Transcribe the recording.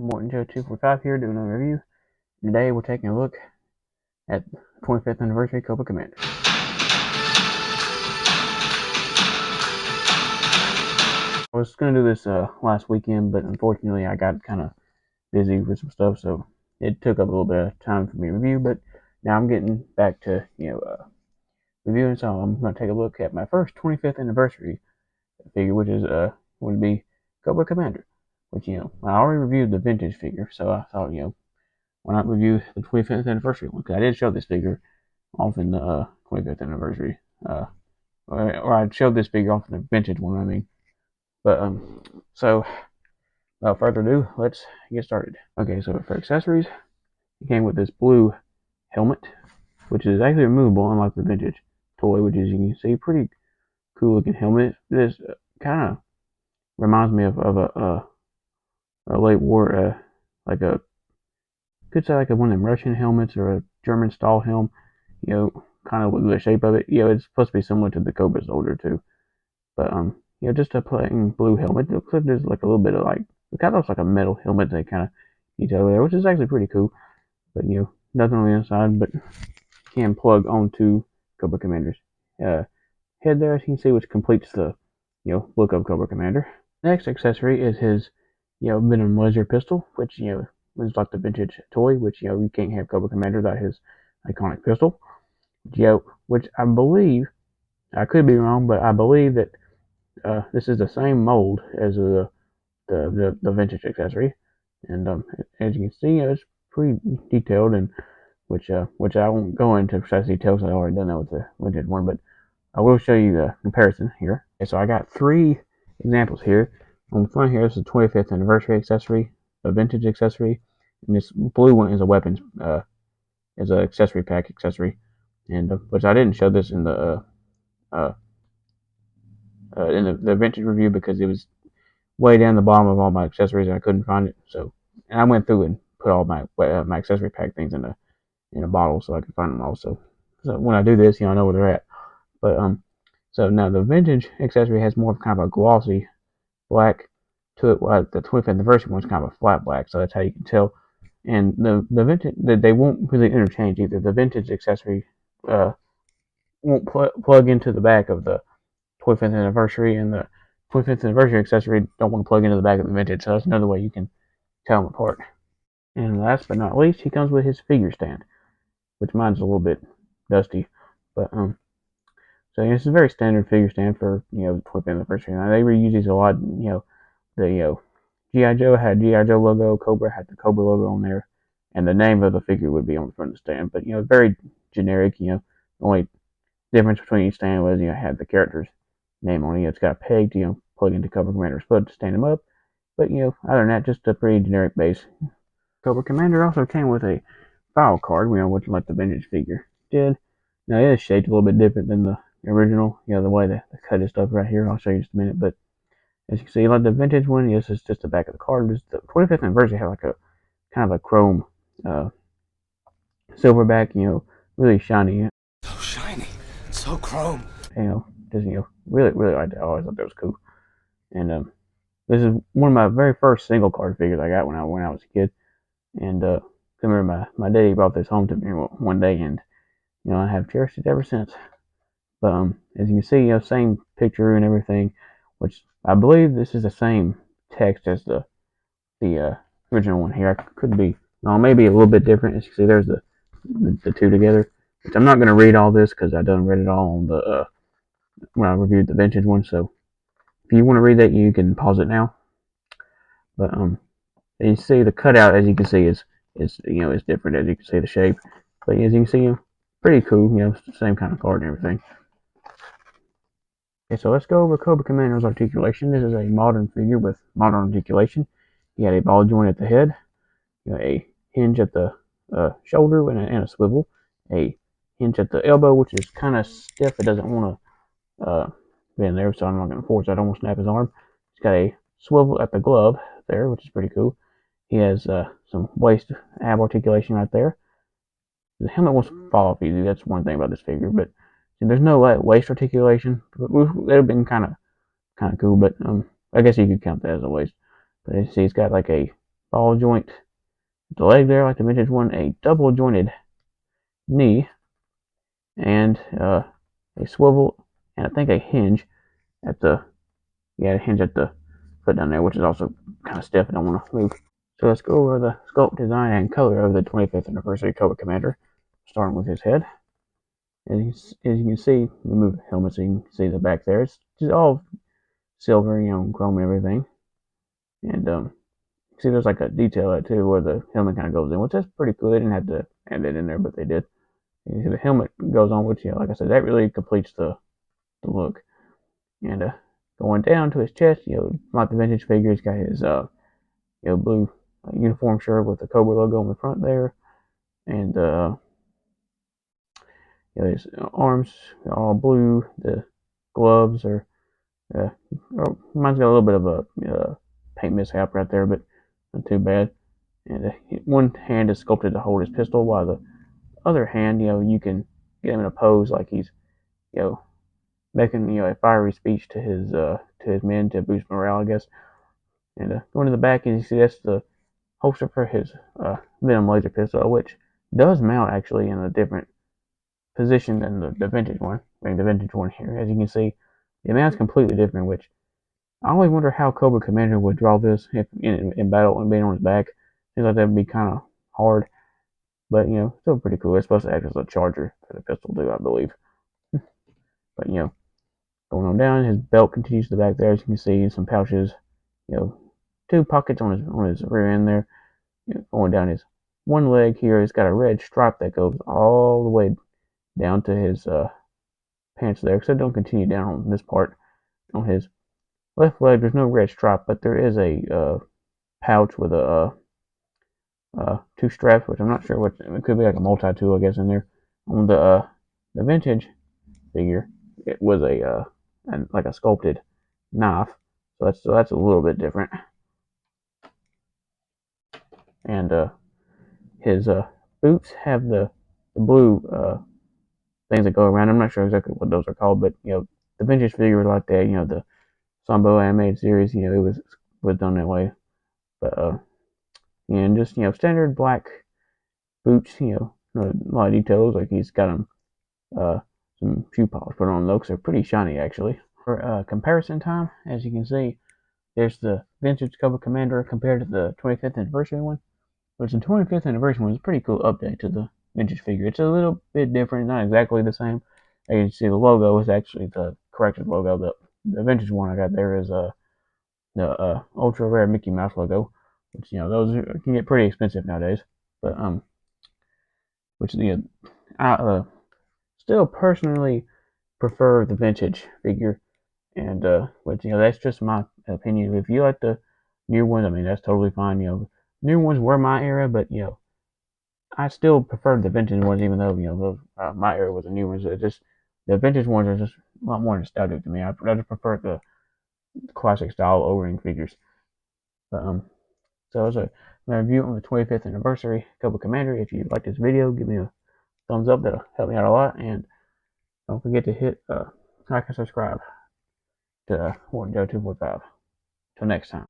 Morton Joe 245 here doing a review. Today we're taking a look at 25th Anniversary Cobra Commander. I was going to do this last weekend, but unfortunately I got kind of busy with some stuff, so it took up a little bit of time for me to review, but now I'm getting back to, reviewing, so I'm going to take a look at my first 25th Anniversary figure, which is, would be Cobra Commander, which, I already reviewed the vintage figure, so I thought, why not review the 25th Anniversary one, because I did show this figure off in the 25th Anniversary, or I showed this figure off in the vintage one, I mean. But, so, without further ado, let's get started. Okay, so for accessories, it came with this blue helmet, which is actually removable, unlike the vintage toy, which is, you can see, pretty cool looking helmet. This kind of reminds me of a late war, like a, could say like one of them Russian helmets or a German style helm, kind of with the shape of it. It's supposed to be similar to the Cobra Soldier too. But, just a plain blue helmet. It looks like there's like a little bit of like, it kind of looks like a metal helmet they kind of detail there, which is actually pretty cool. But, nothing on the inside, but can plug onto Cobra Commander's head there, as you can see, which completes the, look of Cobra Commander. Next accessory is his, Venom laser pistol, which, was like the vintage toy, which, you can't have Cobra Commander without his iconic pistol. Which I believe, I could be wrong, but I believe that this is the same mold as the vintage accessory, and as you can see, it's pretty detailed, and which I won't go into precise details. I already done that with the vintage one, but I will show you the comparison here. Okay, so I got three examples here. On the front here is the 25th Anniversary accessory, a vintage accessory, and this blue one is a weapons, is an accessory pack accessory, and which I didn't show this in the vintage review because it was way down the bottom of all my accessories and I couldn't find it. So, and I went through and put all my my accessory pack things in a bottle so I could find them all. So when I do this, I know where they're at. But so now the vintage accessory has more of kind of a glossy black to it, while the 25th anniversary one's kind of a flat black. So that's how you can tell. And the vintage, they won't really interchange either. The vintage accessory won't plug into the back of the 25th anniversary, and the 25th anniversary accessory don't want to plug into the back of the vintage, so that's another way you can tell them apart. And last but not least, he comes with his figure stand, which mine's a little bit dusty, but so this is a very standard figure stand for the 25th anniversary. Now they reuse these a lot. The GI Joe had GI Joe logo, Cobra had the Cobra logo on there, and the name of the figure would be on the front of the stand. But very generic. The only difference between each stand was had the character's name on it. It's got a peg to plug into Cobra Commander's foot to stand him up. But other than that, just a pretty generic base. Cobra Commander also came with a file card, which like the vintage figure did. Now it is shaped a little bit different than the original. The way they cut his stuff right here. I'll show you in just a minute. But as you can see, like the vintage one, yes, it's just the back of the card. The 25th anniversary had like a kind of a chrome silverback, really shiny. So shiny, so chrome. Just really like that. I always thought that was cool. And this is one of my very first single card figures I got when I was a kid. And I remember my daddy brought this home to me one day, and I have cherished it ever since. But as you can see, same picture and everything, which I believe this is the same text as the original one here. I could be maybe a little bit different. As you can see, there's the two together. Which I'm not going to read all this because I done read it all on the when I reviewed the vintage one. So if you want to read that, you can pause it now. But you see the cutout, as you can see, is different. As you can see the shape, but as you can see, pretty cool. It's the same kind of card and everything. Okay, so let's go over Cobra Commander's articulation. This is a modern figure with modern articulation. You got a ball joint at the head, a hinge at the shoulder, and a swivel. A hinge at the elbow, which is kind of stiff. It doesn't want to be in there, so I'm not going to force it. I don't want to snap his arm. He's got a swivel at the glove there, which is pretty cool. He has some waist ab articulation right there. The helmet wants to fall off easy. That's one thing about this figure, but there's no waist articulation. That would have been kind of cool, but I guess you could count that as a waist. But you see, he's got like a ball joint at the leg there, like the vintage one, a double jointed knee, and a swivel, and I think a hinge at the a hinge at the foot down there, which is also kind of stiff. I don't want to move. So let's go over the sculpt, design, and color of the 25th Anniversary Cobra Commander, starting with his head. As you can see, we move the helmet so you can see the back there. It's just all silver, chrome and everything. And see, there's like a detail there too where the helmet kind of goes in, which is pretty cool. They didn't have to add it in there, but they did. And you see the helmet goes on, which, like I said, that really completes the look. And going down to his chest, like the vintage figure, he's got his blue uniform shirt with the Cobra logo on the front there, and his arms are all blue. The gloves are reminds me a little bit of a paint mishap right there, but not too bad. And one hand is sculpted to hold his pistol, while the other hand, you can get him in a pose like he's, you know, making a fiery speech to his men to boost morale, I guess. And going to the back, as you see, that's the holster for his Venom laser pistol, which does mount actually in a different position than the vintage one. I mean, the vintage one here, as you can see, the mount's completely different. Which I always wonder how Cobra Commander would draw this if in battle and being on his back. Seems like that would be kind of hard, but still pretty cool. It's supposed to act as a charger for the pistol, too, I believe. But going on down, his belt continues to the back there. As you can see, some pouches, you know, two pockets on his rear end there. Going down his one leg here, he's got a red stripe that goes all the way down to his pants there. So don't continue down on this part. On his left leg, there's no red stripe, but there is a pouch with a two straps, which I'm not sure what it could be, like a multi-tool, I guess, in there. On the vintage figure, it was like a sculpted knife, so that's a little bit different. And his boots have the blue things that go around. I'm not sure exactly what those are called, but the vintage figure was like that. The Sambo animated series, it was done that way. But and just standard black boots. Not a lot of details. Like he's got them some shoe polish put on. Those are pretty shiny actually. For comparison time, as you can see, there's the vintage Cobra Commander compared to the 25th anniversary one. Which the 25th anniversary one is a pretty cool update to the vintage figure. It's a little bit different, not exactly the same. As you can see, the logo is actually the corrected logo. The vintage one I got there is the ultra rare Mickey Mouse logo, which those can get pretty expensive nowadays. But which I still personally prefer the vintage figure, and but that's just my opinion. If you like the new ones, I mean that's totally fine. New ones were my era, but I still prefer the vintage ones, even though my era was the new ones. It just the vintage ones are just a lot more nostalgic to me. I just prefer the classic style O-ring figures. But so as my review on the 25th anniversary Cobra Commander. If you like this video, give me a thumbs up. That'll help me out a lot, and don't forget to hit like and subscribe to Warden Joe 245. Till next time.